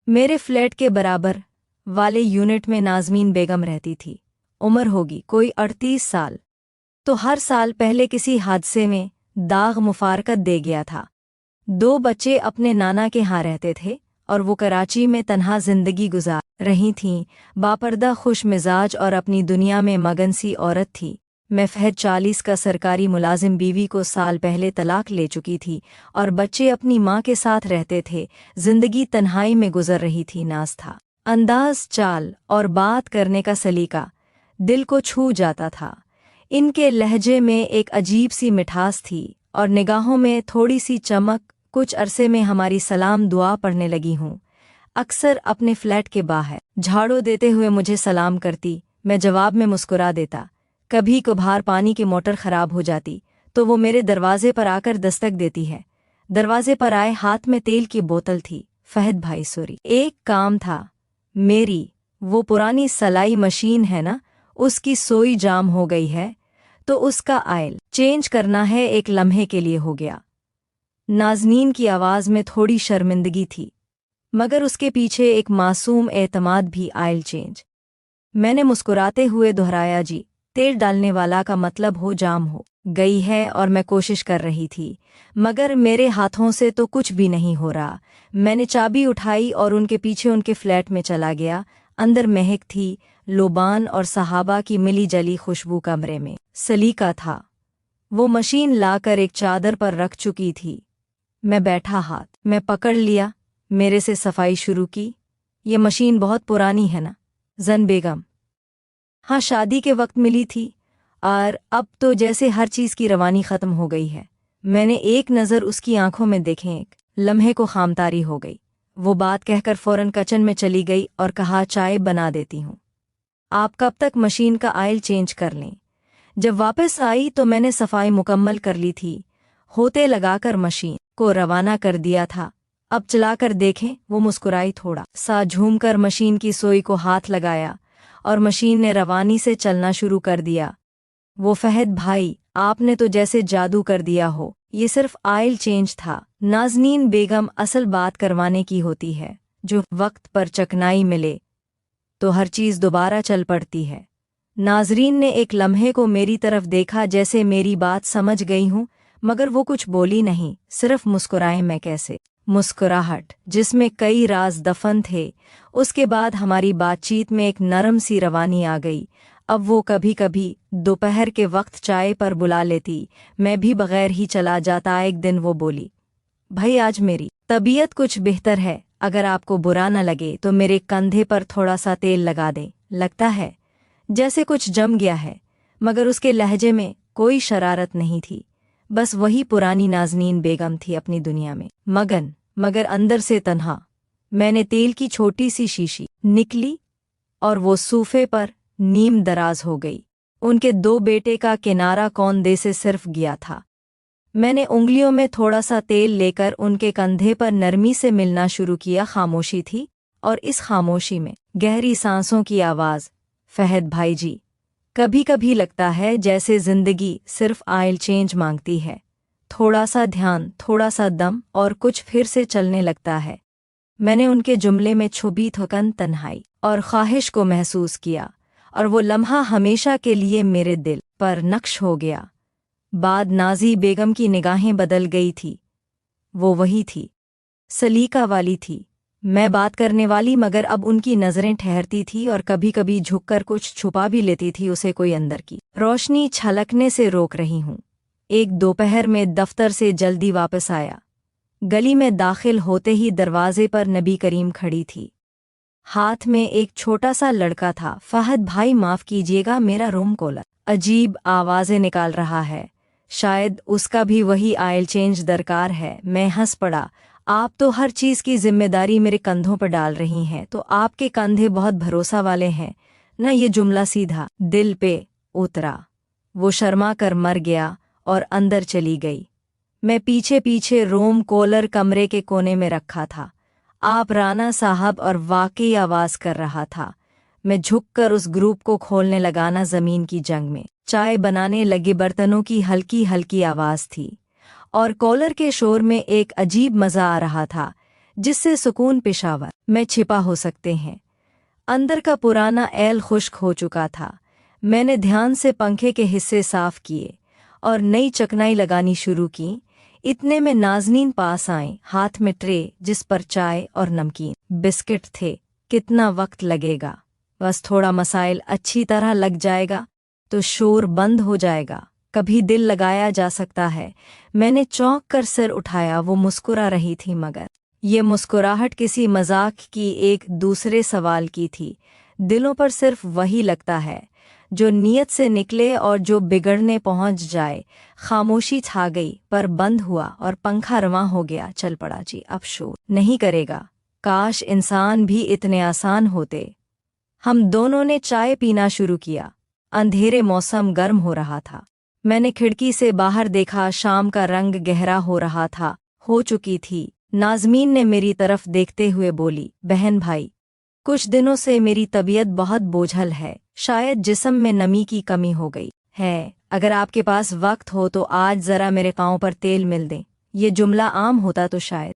मेरे फ्लैट के बराबर वाले यूनिट में नाज़मीन बेगम रहती थी। उम्र होगी कोई 38 साल। तो हर साल पहले किसी हादसे में दाग मुफारकत दे गया था। 2 बच्चे अपने नाना के यहाँ रहते थे और वो कराची में तन्हा जिंदगी गुजार रही थीं। बापर्दा खुश मिजाज और अपनी दुनिया में मगन सी औरत थी। मैं फहद 40 का सरकारी मुलाजिम, बीवी को साल पहले तलाक ले चुकी थी और बच्चे अपनी माँ के साथ रहते थे। जिंदगी तन्हाई में गुजर रही थी। नाज था, अंदाज, चाल और बात करने का सलीका दिल को छू जाता था। इनके लहजे में एक अजीब सी मिठास थी और निगाहों में थोड़ी सी चमक। कुछ अरसे में हमारी सलाम दुआ पढ़ने लगी हूँ। अक्सर अपने फ्लैट के बाहर झाड़ू देते हुए मुझे सलाम करती, मैं जवाब में मुस्कुरा देता। कभी कभार पानी की मोटर खराब हो जाती तो वो मेरे दरवाजे पर आकर दस्तक देती है। दरवाजे पर आए हाथ में तेल की बोतल थी। फहद भाई सॉरी, एक काम था। मेरी वो पुरानी सलाई मशीन है ना, उसकी सोई जाम हो गई है तो उसका आयल चेंज करना है। एक लम्हे के लिए हो गया। नाज़नीन की आवाज़ में थोड़ी शर्मिंदगी थी मगर उसके पीछे एक मासूम एतमाद भी। आयल चेंज, मैंने मुस्कुराते हुए दोहराया। जी, तेल डालने वाला का मतलब हो जाम हो गई है। और मैं कोशिश कर रही थी मगर मेरे हाथों से तो कुछ भी नहीं हो रहा। मैंने चाबी उठाई और उनके पीछे उनके फ्लैट में चला गया। अंदर महक थी, लोबान और सहाबा की मिली जली खुशबू। कमरे में सलीका था। वो मशीन लाकर एक चादर पर रख चुकी थी। मैं बैठा, हाथ मैं पकड़ लिया, मेरे से सफाई शुरू की। ये मशीन बहुत पुरानी है ना जन बेगम? हाँ, शादी के वक्त मिली थी और अब तो जैसे हर चीज़ की रवानी ख़त्म हो गई है। मैंने एक नज़र उसकी आंखों में देखें, एक लम्हे को खामतारी हो गई। वो बात कहकर फ़ौरन किचन में चली गई और कहा, चाय बना देती हूँ, आप कब तक मशीन का आयल चेंज कर लें। जब वापस आई तो मैंने सफाई मुकम्मल कर ली थी। होते लगाकर मशीन को रवाना कर दिया था। अब चलाकर देखें। वो मुस्कुराई, थोड़ा सा झूमकर मशीन की सोई को हाथ लगाया और मशीन ने रवानी से चलना शुरू कर दिया। वो फहद भाई, आपने तो जैसे जादू कर दिया हो। ये सिर्फ आयल चेंज था। नाज़नीन बेगम, असल बात करवाने की होती है। जो वक्त पर चकनाई मिले तो हर चीज़ दोबारा चल पड़ती है। नाजरीन ने एक लम्हे को मेरी तरफ देखा, जैसे मेरी बात समझ गई हूँ, मगर वो कुछ बोली नहीं, सिर्फ मुस्कुराए। मैं कैसे मुस्कुराहट जिसमें कई राज दफन थे। उसके बाद हमारी बातचीत में एक नरम सी रवानी आ गई। अब वो कभी कभी दोपहर के वक्त चाय पर बुला लेती, मैं भी बगैर ही चला जाता। एक दिन वो बोली, भाई आज मेरी तबीयत कुछ बेहतर है, अगर आपको बुरा न लगे तो मेरे कंधे पर थोड़ा सा तेल लगा दें। लगता है जैसे कुछ जम गया है। मगर उसके लहजे में कोई शरारत नहीं थी, बस वही पुरानी नाज़नीन बेगम थी, अपनी दुनिया में मगन, मगर अंदर से तन्हा। मैंने तेल की छोटी सी शीशी निकली और वो सूफे पर नीम दराज हो गई। उनके 2 बेटे का किनारा कौन दे से सिर्फ गया था। मैंने उंगलियों में थोड़ा सा तेल लेकर उनके कंधे पर नरमी से मिलना शुरू किया। खामोशी थी और इस खामोशी में गहरी सांसों की आवाज़। फहद भाई जी, कभी कभी लगता है जैसे जिंदगी सिर्फ आयल चेंज मांगती है। थोड़ा सा ध्यान, थोड़ा सा दम और कुछ फिर से चलने लगता है। मैंने उनके जुमले में छुपी थकन, तन्हाई और ख्वाहिश को महसूस किया और वो लम्हा हमेशा के लिए मेरे दिल पर नक्श हो गया। बाद नाजी बेगम की निगाहें बदल गई थी। वो वही थी, सलीका वाली थी, मैं बात करने वाली, मगर अब उनकी नज़रें ठहरती थी और कभी कभी झुककर कुछ छुपा भी लेती थी। उसे कोई अंदर की रोशनी छलकने से रोक रही हूँ। एक दोपहर में दफ्तर से जल्दी वापस आया। गली में दाखिल होते ही दरवाजे पर नबी करीम खड़ी थी। हाथ में एक छोटा सा लड़का था। फहद भाई माफ़ कीजिएगा, मेरा रूम कॉलर अजीब आवाज़ें निकाल रहा है, शायद उसका भी वही आयल चेंज दरकार है। मैं हंस पड़ा। आप तो हर चीज़ की जिम्मेदारी मेरे कंधों पर डाल रही हैं, तो आपके कंधे बहुत भरोसा वाले हैं न। ये जुमला सीधा दिल पे उतरा। वो शर्मा कर मर गया और अंदर चली गई। मैं पीछे पीछे रूम कॉलर कमरे के कोने में रखा था। आप राना साहब और वाकई आवाज़ कर रहा था। मैं झुककर उस ग्रुप को खोलने लगा। ना ज़मीन की जंग में चाय बनाने लगे बर्तनों की हल्की हल्की आवाज़ थी और कॉलर के शोर में एक अजीब मज़ा आ रहा था, जिससे सुकून पेशावर में छिपा हो सकते हैं। अंदर का पुराना ऐल खुश्क हो चुका था। मैंने ध्यान से पंखे के हिस्से साफ किए और नई चकनाई लगानी शुरू की। इतने में नाज़नीन पास आए, हाथ में ट्रे जिस पर चाय और नमकीन बिस्किट थे। कितना वक्त लगेगा? बस थोड़ा मसाइल अच्छी तरह लग जाएगा तो शोर बंद हो जाएगा, कभी दिल लगाया जा सकता है। मैंने चौंक कर सिर उठाया। वो मुस्कुरा रही थी, मगर ये मुस्कुराहट किसी मजाक की, एक दूसरे सवाल की थी। दिलों पर सिर्फ वही लगता है जो नीयत से निकले और जो बिगड़ने पहुंच जाए। खामोशी छा गई, पर बंद हुआ और पंखा रवां हो गया। चल पड़ा जी, अब शोर नहीं करेगा। काश इंसान भी इतने आसान होते। हम दोनों ने चाय पीना शुरू किया। अंधेरे मौसम गर्म हो रहा था। मैंने खिड़की से बाहर देखा। शाम का रंग गहरा हो चुकी थी। नाज़मीन ने मेरी तरफ देखते हुए बोली, बहन भाई, कुछ दिनों से मेरी तबीयत बहुत बोझल है। शायद जिस्म में नमी की कमी हो गई है। अगर आपके पास वक्त हो तो आज ज़रा मेरे पाँव पर तेल मिल दें। ये जुमला आम होता तो शायद